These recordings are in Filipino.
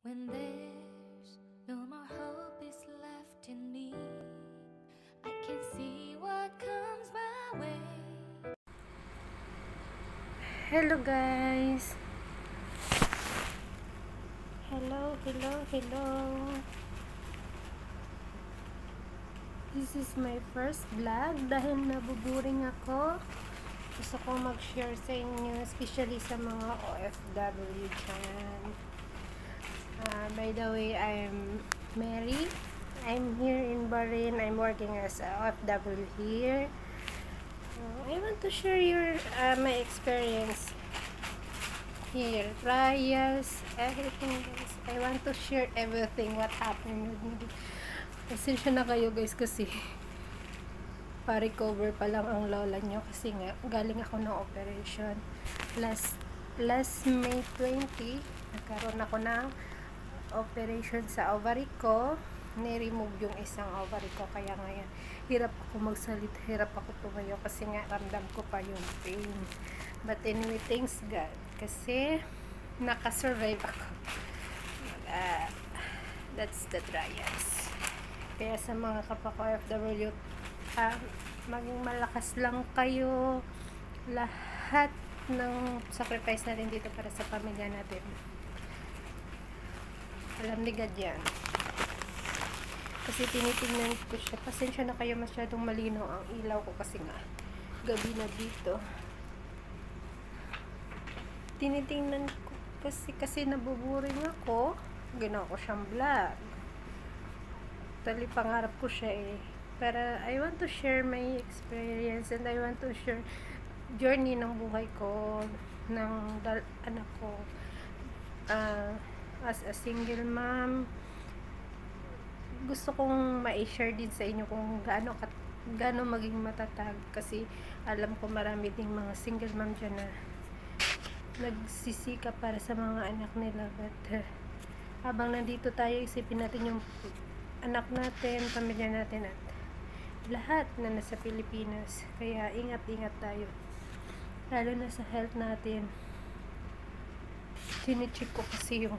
When there's no more hope is left in me, I can see what comes my way. Hello guys. Hello. This is my first vlog dahil nabuburing ako. Gusto ko mag-share sa inyo, especially sa mga OFW dyan. By the way, I'm Mary. I'm here in Bahrain. I'm working as a OFW here. I want to share my experience here, trials, everything guys. I want to share everything what happened with me. Pasensya na kayo guys kasi pa-recover pa lang ang lola nyo kasi nga galing ako ng operation last May 20. Nagkaroon ako ng operation sa ovary ko. Ni-remove yung isang ovary ko, kaya ngayon hirap ako magsalita, hirap ako tumayo kasi nga ramdam ko pa yung pain. But anyway, thanks God kasi nakasurvive ako. That's the trials. Kaya sa mga kapwa-OFW, maging malakas lang kayo. Lahat ng sacrifice natin dito para sa pamilya natin, alam ni God yan. Kasi tinitingnan ko siya. Pasensya na kayo, masyadong malinaw ang ilaw ko kasi nga gabi na dito. Tinitingnan ko kasi nabuburing ako. Ginawa ko siyang vlog. Tali pangarap ko siya eh. Pero I want to share my experience and I want to share journey ng buhay ko, ng anak ko, as a single mom. Gusto kong ma-share din sa inyo kung gaano maging matatag kasi alam ko marami ding mga single mom dyan na nagsisika para sa mga anak nila, but habang nandito tayo, isipin natin yung anak natin, pamilya natin at lahat na nasa Pilipinas. Kaya ingat tayo, lalo na sa health natin. Sinicheck ko kasi yung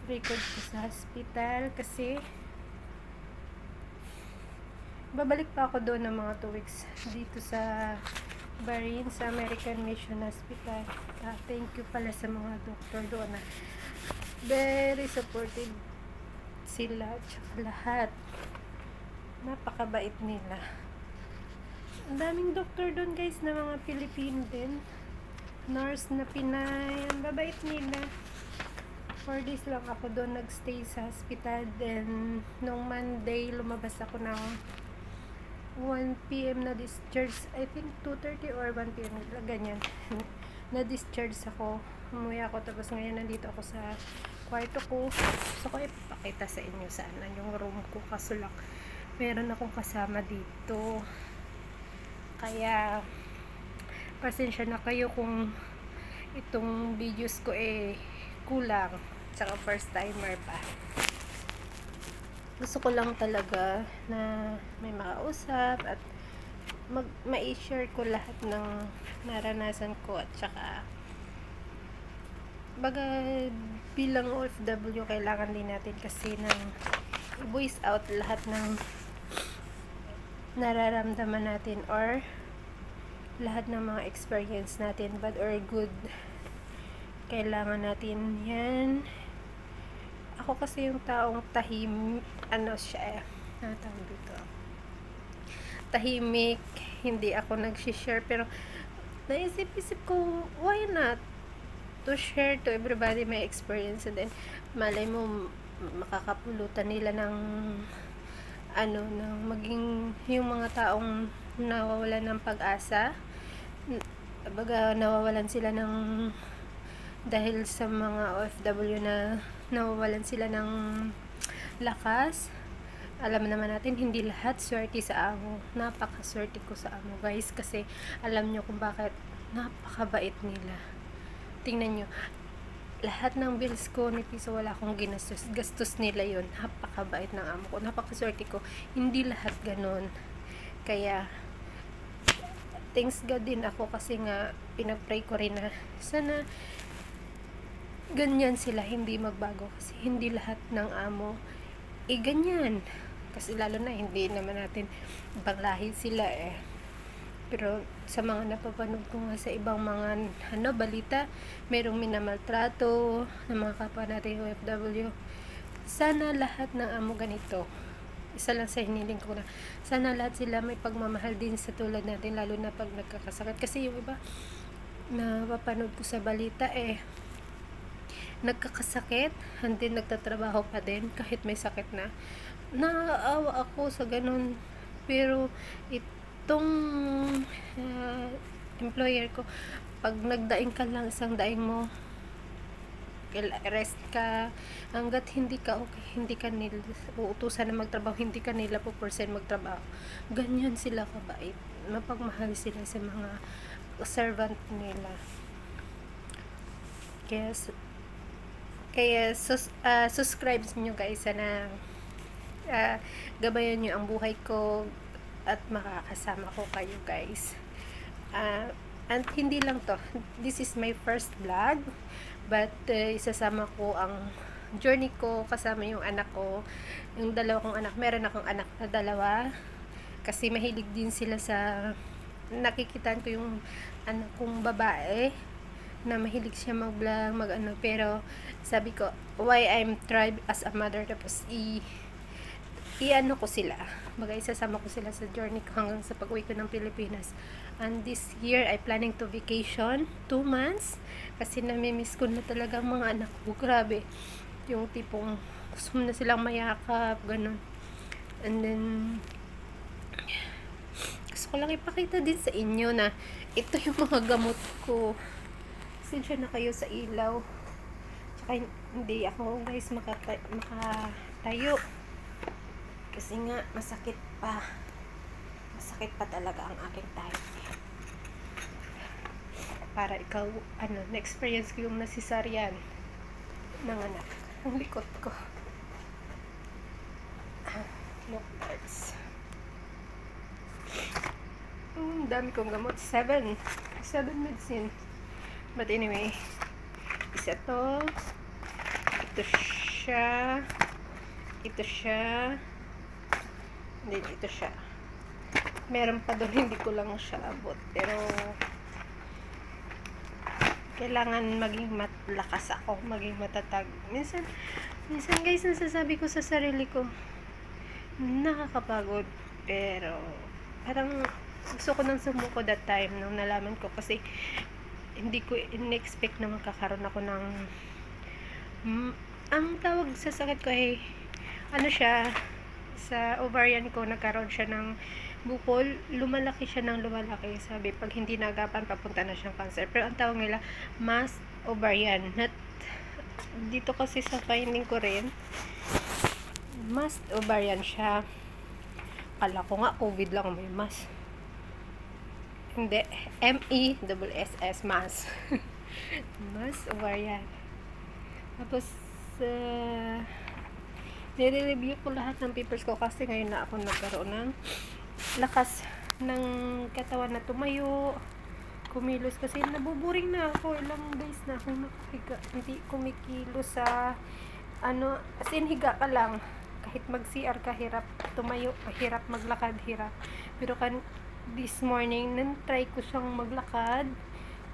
record ko sa hospital kasi babalik pa ako doon ng mga 2 weeks dito sa Bahrain, sa American Mission Hospital. Thank you pala sa mga doktor doon na very supportive sila, tsaka lahat napakabait nila. Ang daming doktor doon guys na mga Pilipino din, nurse na Pinay, ang babait nila. 4 days lang ako doon nagstay sa hospital. Then nung Monday lumabas ako ng 1 PM na discharge, I think 2:30 or 1 PM ganyan. Na discharge ako, umuwi ako, tapos ngayon nandito ako sa kwarto ko. Gusto ko ipapakita sa inyo sana yung room ko, kaso lang meron akong kasama dito, kaya pasensya na kayo kung itong videos ko kulang, tsaka first timer pa. Gusto ko lang talaga na may makausap at ma-share ko lahat ng naranasan ko, at saka baga bilang OFW kailangan din natin kasi ng i-voice out lahat ng nararamdaman natin or lahat ng mga experience natin, bad or good. Kailangan natin yan. Ako kasi yung taong tahimik, hindi ako nag-share, pero naisip-isip ko, why not to share to everybody my experience, and then malay mo makakapulutan nila ng ng maging yung mga taong nawawalan ng pag-asa, baga nawawalan sila ng dahil sa mga OFW na nawawalan sila ng lakas. Alam naman natin hindi lahat swerte sa amo. Napakaswerte ko sa amo guys, kasi alam nyo kung bakit. Napakabait nila. Tingnan nyo, lahat ng bills ko ni piso wala akong ginastos, gastos nila yon. Napakabait ng amo ko, napakaswerte ko. Hindi lahat ganon, kaya thanks God din ako kasi nga pinag-pray ko rin na sana ganyan sila, hindi magbago kasi hindi lahat ng amo ganyan. Kasi lalo na hindi naman natin ibang lahi sila eh. Pero sa mga napapanood ko nga sa ibang mga balita, merong minamaltrato ng mga kapwa natin OFW. Sana lahat ng amo ganito. Isa lang sa hiniling ko na sana lahat sila may pagmamahal din sa tulad natin, lalo na pag nagkakasakit. Kasi yung iba na napapanood ko sa balita nagkakasakit, hindi nagtatrabaho pa din kahit may sakit na. Naaawa ako sa ganun. Pero itong employer ko, pag nagdaing ka lang, isang daing mo, rest ka, hanggat hindi ka okay, hindi ka nila uutusan na magtrabaho, hindi ka nila po percent magtrabaho. Ganyan sila kabait, mapagmahal sila sa mga servant nila. Kaya subscribe nyo guys, sana gabayan nyo ang buhay ko at makakasama ko kayo guys. And hindi lang to, this is my first vlog, but isasama ko ang journey ko kasama yung anak ko, yung dalawa kong anak. Meron akong anak na dalawa kasi mahilig din sila sa, nakikitaan ko yung anak kong babae na mahilig siya mag-vlog, pero sabi ko, why I'm tried as a mother, tapos ko sila, isasama ko sila sa journey ko hanggang sa pag-uwi ko ng Pilipinas. And this year, I planning to vacation 2 months kasi namimiss ko na talaga ang mga anak ko. Grabe, yung tipong gusto mo na silang mayakap, ganun. And then gusto ko lang ipakita din sa inyo na ito yung mga gamot ko. Pasensya na kayo sa ilaw. Tsaka hindi ako guys makatayo. Kasi nga masakit pa. Masakit pa talaga ang aking tayo. Para ikaw, na-experience ko yung nasisaryan ng anak. Ang likot ko. Look guys. Dami kong gamot. 7 medicine. But anyway, isa to, ito siya, then ito siya. Meron pa doon, hindi ko lang siya abot, pero kailangan maging malakas ako, maging matatag. Minsan guys, nasasabi ko sa sarili ko, nakakapagod, pero parang gusto ko nang sumuko that time nung nalaman ko, kasi hindi ko in-expect na magkakaroon ako ng ang tawag sa sakit ko ay siya, sa ovarian ko nagkaroon siya ng bukol, lumalaki siya ng lumalaki. Sabi, pag hindi nagapan, papunta na siyang cancer. Pero ang tawag nila, mass ovarian. Dito kasi sa finding ko rin, mass ovarian siya. Kala ko nga COVID lang may mass. Hindi, MESS, mass. Mass ovarian. Tapos nire-review ko lahat ng papers ko kasi ngayon na ako nagkaroon ng lakas ng katawan na tumayo, kumilos, kasi nabuburing na ako. Ilang days na ako nakahiga, hindi kumikilos sa as in higa ka lang, kahit mag-CR ka, hirap tumayo, hirap maglakad, hirap. Pero this morning, try ko siyang maglakad,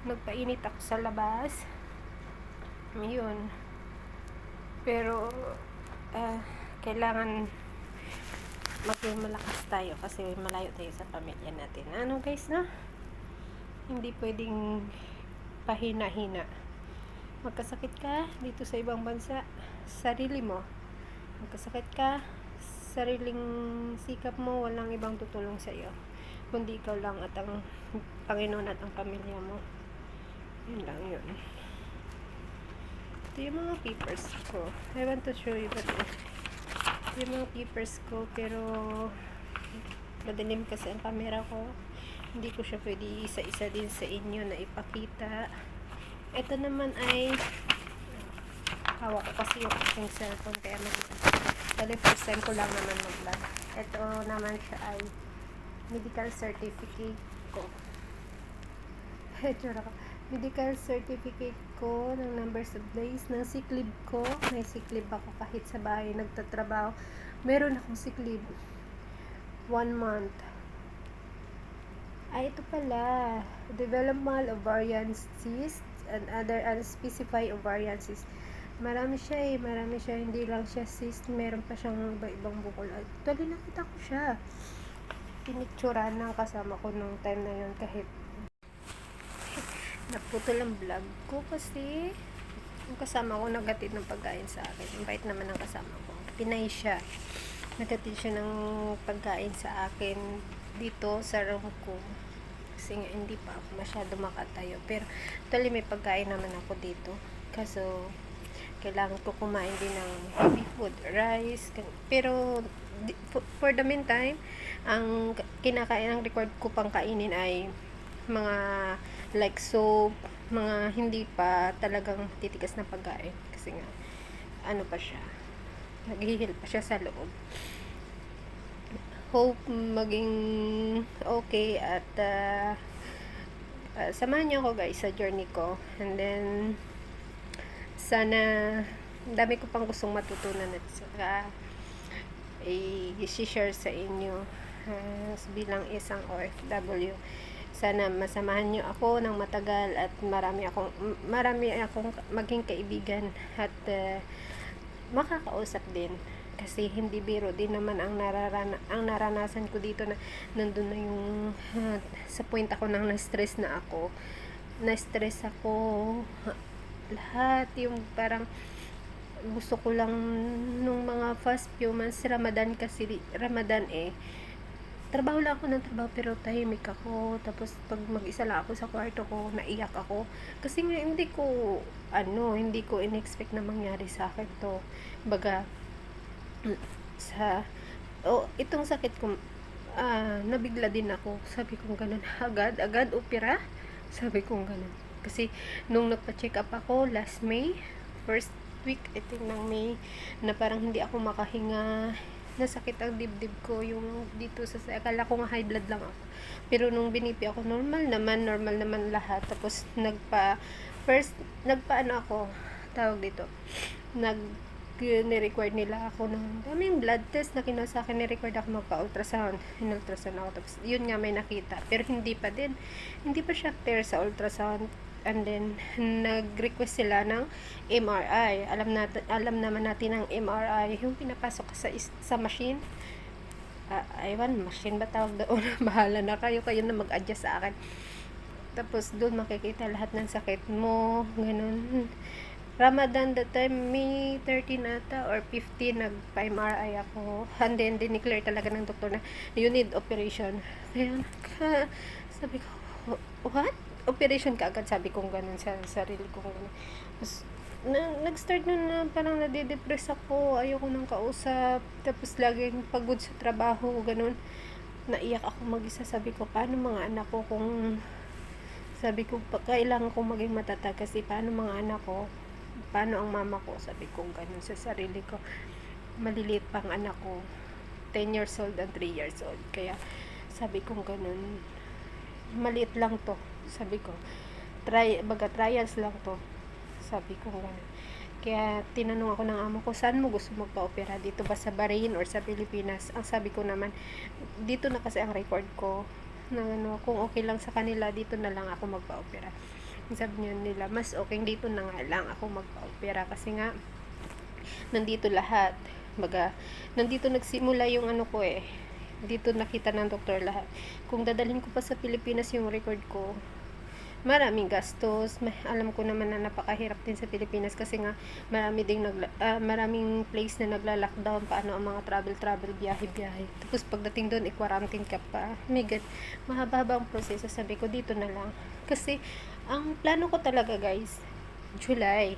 nagpainit ako sa labas, yun. Pero kailangan maging malakas tayo kasi malayo tayo sa pamilya natin. Guys, hindi pwedeng pahina-hina. Magkasakit ka dito sa ibang bansa, sarili mo. Magkasakit ka, sariling sikap mo, walang ibang tutulong sa iyo kundi ikaw lang at ang Panginoon at ang pamilya mo. Yun lang yun. Ito yung mga papers ko. I want to show you yung mga papers ko, pero madilim kasi ang camera ko. Hindi ko siya pwede isa-isa din sa inyo na ipakita. Ito naman ay hawak ko kasi yung aking cellphone, kaya dahil first time ko lang naman mag-vlog. Ito naman siya ay medical certificate ko. medical certificate ko, ng numbers of days, ng sick leave ko. May sick leave ako kahit sa bahay nagtatrabaho. Meron akong sick leave 1 month. Ay, ito pala. Developmental ovarian cyst and other unspecified ovarian cyst. Marami siya eh. Marami siya. Hindi lang siya cyst. Meron pa siyang iba-ibang bukol. Actually, nakita ko siya. Pinicturan ng kasama ko nung time na yun kahit naputol ang vlog ko kasi yung kasama ko nagatid ng pagkain sa akin. Invite naman ng kasama ko. Pinay siya. Nagatid siya ng pagkain sa akin dito sa room ko. Kasi nga hindi pa ako masyado makatayo. Pero actually may pagkain naman ako dito. Kaso kailangan ko kumain din ng heavy food, rice. Pero for the meantime, ang record ko pang kainin ay mga like soap, mga hindi pa talagang titigas na pagkain. Kasi nga, ano pa siya, naghihil pa siya sa loob. Hope maging okay at samahan niyo ako guys sa journey ko. And then, sana, dami ko pang gustong matutunan at saka i-share sa inyo bilang isang OFW. Sana masamahan niyo ako ng matagal at marami akong maging kaibigan at makakausap din. Kasi hindi biro din naman ang naranasan ko dito na nandun na yung sa point ako nang na-stress ako. Lahat yung parang gusto ko lang nung mga first few months Ramadan, kasi Ramadan trabaho lang ako ng trabaho pero tahimik ako. Tapos pag mag-isa lang ako sa kwarto ko, naiyak ako kasi nga hindi ko in-expect na mangyari sa akin to. Baga itong sakit ko, nabigla din ako. Sabi kong ganun, agad opera, sabi kong ganun. Kasi nung nagpa-check up ako last May, first week I think ng May, na parang hindi ako makahinga, nasakit ang dibdib ko, yung dito akala ko nga high blood lang ako. Pero nung binipi ako, normal naman lahat. Tapos ni-record nila ako ng daming blood test na kinasa akin. Ni-record ako magpa-ultrasound. In-ultrasound ako. Tapos yun nga may nakita. Pero hindi pa siya clear sa ultrasound. And then nag-request sila ng MRI. Alam naman natin ang MRI, yung pinapasok ka sa machine. Machine ba tawag doon? Bahala na kayo na mag-adjust sa akin. Tapos doon makikita lahat ng sakit mo, ganun. Ramadan that time, May 13 ata or 15, nagpa-MRI ako. And then dineclare talaga ng doktor na you need operation. Kaya sabi ko, what? Operation ka agad, sabi kong ganun sa sarili ko. Tapos nag-start na parang nade-depress ako, ayoko nang kausap, tapos laging pagod sa trabaho, ganun. Naiyak ako mag-isa. Sabi ko, paano mga anak ko kailangan kong maging matatag, kasi paano mga anak ko, paano ang mama ko, sabi kong ganun sa sarili ko. Maliliit pang anak ko, 10 years old and 3 years old, kaya sabi kong ganun, maliit lang to, sabi ko, trials lang to, sabi ko gano'n. Kaya tinanong ako ng amo ko, saan mo gusto magpa-opera? Dito ba sa Bahrain or sa Pilipinas? Ang sabi ko naman, dito na kasi ang record ko, na kung okay lang sa kanila, dito na lang ako magpa-opera. Sabi nila, mas okay dito na nga lang ako magpa-opera, kasi nga nandito lahat. Nandito nagsimula yung ko dito nakita ng doktor lahat. Kung dadalhin ko pa sa Pilipinas yung record ko, maraming gastos. Alam ko naman na napakahirap din sa Pilipinas, kasi nga maraming place na nagla-lockdown, paano ang mga travel, biyahe. Tapos pagdating doon, i-quarantine ka pa. My God, mahaba ang proseso. Sabi ko, dito na lang. Kasi ang plano ko talaga guys, July,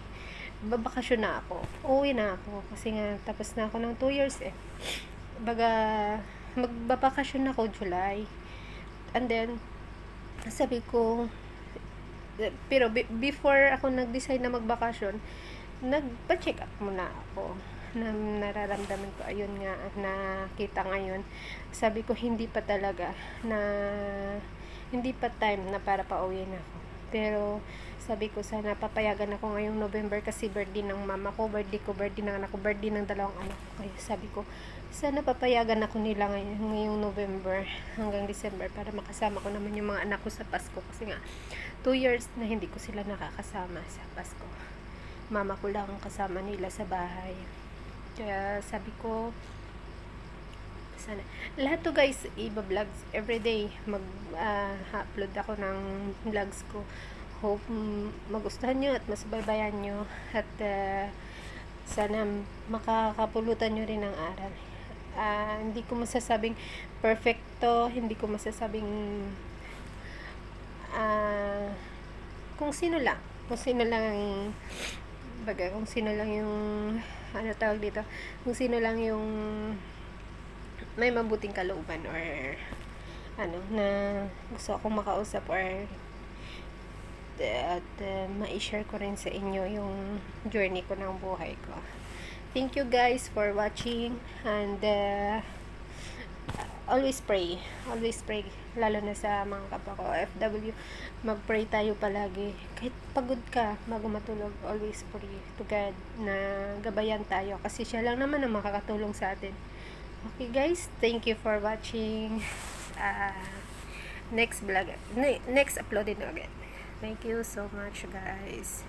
babakasyon na ako. Uwi na ako. Kasi nga, tapos na ako ng 2 years magbabakasyon ako July. And then, sabi ko, pero before ako nag-decide na magbakasyon, nagpa-check up muna ako. Na nararamdaman ko, ayun nga, nakita ngayon. Sabi ko, hindi pa time na para pauwi na ako. Pero sabi ko sana papayagan ako ngayong November kasi birthday ng mama ko, birthday ng anak ko, birthday ng dalawang anak ko. Kaya sabi ko sana papayagan ako nila ngayong November hanggang December para makasama ko naman yung mga anak ko sa Pasko. Kasi nga 2 years na hindi ko sila nakakasama sa Pasko. Mama ko lang ang kasama nila sa bahay. Kaya sabi ko sana lahat to guys iba-vlogs everyday mag-upload ako ng vlogs ko. Hope magustuhan nyo at masubaybayan nyo at sana makakapulutan nyo rin ng aral. Hindi ko masasabing perfecto, hindi ko masasabing kung sino lang kung sino lang yung ano tawag dito, kung sino lang yung may mabuting kalooban or ano na gusto akong makausap or at ma-share ko rin sa inyo yung journey ko ng buhay ko. Thank you guys for watching and always pray lalo na sa mga kapwa ko OFW. Mag-pray tayo palagi kahit pagod ka bago matulog. Always pray to God na gabayan tayo kasi siya lang naman ang makakatulong sa atin. Okay guys, thank you for watching. Next vlog, next uploaded na agad. Thank you so much guys.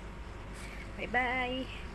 Bye bye.